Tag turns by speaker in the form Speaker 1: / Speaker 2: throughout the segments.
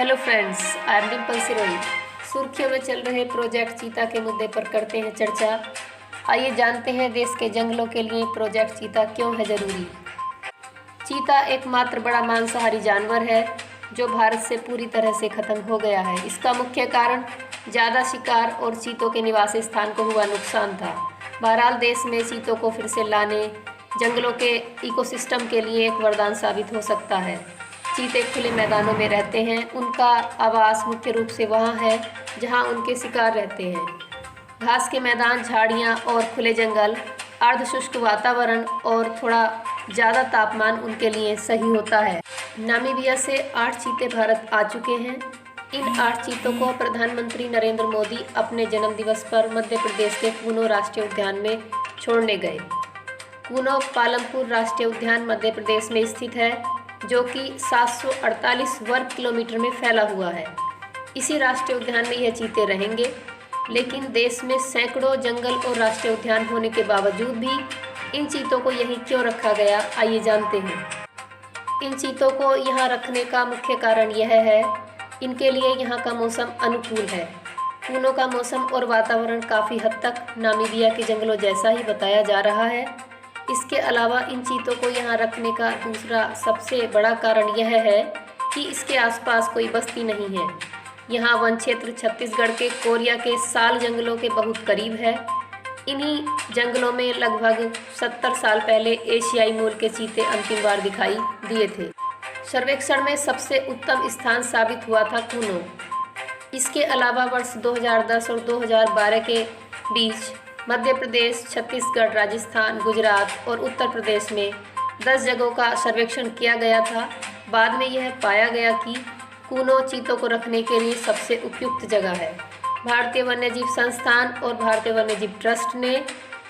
Speaker 1: Hello friends, I am Dimple Sirohi. सुर्खियों में चल रहे प्रोजेक्ट चीता के मुद्दे पर करते हैं चर्चा। आइए जानते हैं देश के जंगलों के लिए प्रोजेक्ट चीता क्यों है ज़रूरी। चीता एकमात्र बड़ा मांसाहारी जानवर है जो भारत से पूरी तरह से खत्म हो गया है। इसका मुख्य कारण ज़्यादा शिकार और चीतों के निवास स्थान को हुआ नुकसान था। बहरहाल देश में चीतों को फिर से लाने जंगलों के इकोसिस्टम के लिए एक वरदान साबित हो सकता है। चीते खुले मैदानों में रहते हैं। उनका आवास मुख्य रूप से वहाँ है जहाँ उनके शिकार रहते हैं। घास के मैदान, झाड़ियाँ और खुले जंगल, अर्धशुष्क वातावरण और थोड़ा ज़्यादा तापमान उनके लिए सही होता है। नामीबिया से 8 चीते भारत आ चुके हैं। इन 8 चीतों को प्रधानमंत्री नरेंद्र मोदी अपने जन्मदिवस पर मध्य प्रदेश के कूनो राष्ट्रीय उद्यान में छोड़ने गए। कूनो पालमपुर राष्ट्रीय उद्यान मध्य प्रदेश में स्थित है, जो कि 748 वर्ग किलोमीटर में फैला हुआ है। इसी राष्ट्रीय उद्यान में यह चीते रहेंगे, लेकिन देश में सैकड़ों जंगल और राष्ट्रीय उद्यान होने के बावजूद भी इन चीतों को यहीं क्यों रखा गया, आइए जानते हैं। इन चीतों को यहाँ रखने का मुख्य कारण यह है, इनके लिए यहाँ का मौसम अनुकूल है। कूनो का मौसम और वातावरण काफ़ी हद तक नामीबिया के जंगलों जैसा ही बताया जा रहा है। इसके अलावा इन चीतों को यहाँ रखने का दूसरा सबसे बड़ा कारण यह है कि इसके आसपास कोई बस्ती नहीं है। यहाँ वन क्षेत्र छत्तीसगढ़ के कोरिया के साल जंगलों के बहुत करीब है। इन्हीं जंगलों में लगभग 70 साल पहले एशियाई मूल के चीते अंतिम बार दिखाई दिए थे। सर्वेक्षण में सबसे उत्तम स्थान साबित हुआ था कूनो। इसके अलावा वर्ष 2010 और 2012 के बीच मध्य प्रदेश, छत्तीसगढ़, राजस्थान, गुजरात और उत्तर प्रदेश में 10 जगहों का सर्वेक्षण किया गया था। बाद में यह पाया गया कि कूनो चीतों को रखने के लिए सबसे उपयुक्त जगह है। भारतीय वन्यजीव संस्थान और भारतीय वन्यजीव ट्रस्ट ने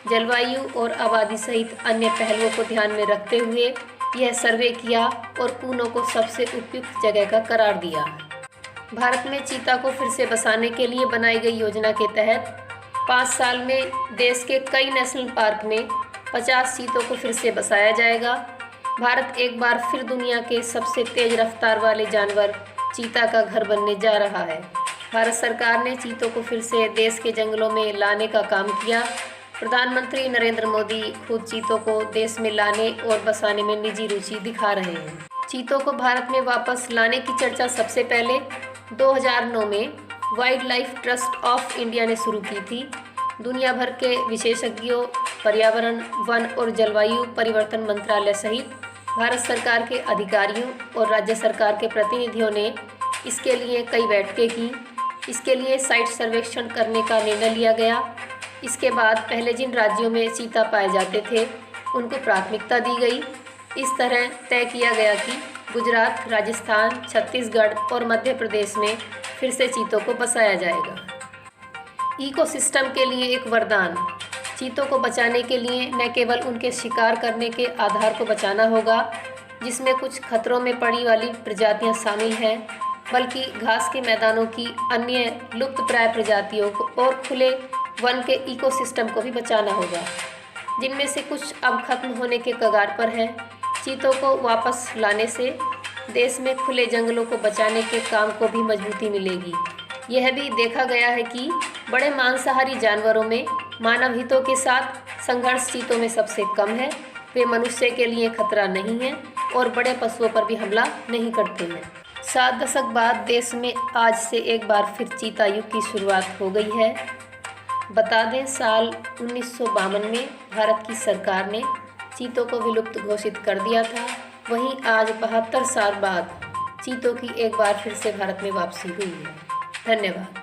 Speaker 1: जलवायु और आबादी सहित अन्य पहलुओं को ध्यान में रखते हुए यह सर्वे किया और कूनो को सबसे उपयुक्त जगह का करार दिया। भारत में चीता को फिर से बसाने के लिए बनाई गई योजना के तहत 5 साल में देश के कई नेशनल पार्क में 50 चीतों को फिर से बसाया जाएगा। भारत एक बार फिर दुनिया के सबसे तेज रफ्तार वाले जानवर चीता का घर बनने जा रहा है। भारत सरकार ने चीतों को फिर से देश के जंगलों में लाने का काम किया। प्रधानमंत्री नरेंद्र मोदी खुद चीतों को देश में लाने और बसाने में निजी रुचि दिखा रहे हैं। चीतों को भारत में वापस लाने की चर्चा सबसे पहले 2009 में wild life trust of India ने शुरू की थी। दुनिया भर के विशेषज्ञों, पर्यावरण, वन और जलवायु परिवर्तन मंत्रालय सहित भारत सरकार के अधिकारियों और राज्य सरकार के प्रतिनिधियों ने इसके लिए कई बैठकें की। इसके लिए साइट सर्वेक्षण करने का निर्णय लिया गया। इसके बाद पहले जिन राज्यों में चीता पाए जाते थे उनको प्राथमिकता दी गई। इस तरह तय किया गया कि गुजरात, राजस्थान, छत्तीसगढ़ और मध्य प्रदेश में फिर से चीतों को बसाया जाएगा। इकोसिस्टम के लिए एक वरदान। चीतों को बचाने के लिए न केवल उनके शिकार करने के आधार को बचाना होगा, जिसमें कुछ खतरों में पड़ी वाली प्रजातियां शामिल हैं, बल्कि घास के मैदानों की अन्य लुप्तप्राय प्रजातियों को और खुले वन के इकोसिस्टम को भी बचाना होगा, जिनमें से कुछ अब खत्म होने के कगार पर हैं। चीतों को वापस लाने से देश में खुले जंगलों को बचाने के काम को भी मजबूती मिलेगी। यह भी देखा गया है कि बड़े मांसाहारी जानवरों में मानव हितों के साथ संघर्ष चीतों में सबसे कम है। वे मनुष्य के लिए खतरा नहीं हैं और बड़े पशुओं पर भी हमला नहीं करते हैं। 7 दशक बाद देश में आज से एक बार फिर चीता युग की शुरुआत हो गई है। बता दें, साल 1952 में भारत की सरकार ने चीतों को विलुप्त घोषित कर दिया था। वहीं आज 72 साल बाद चीतों की एक बार फिर से भारत में वापसी हुई है। धन्यवाद।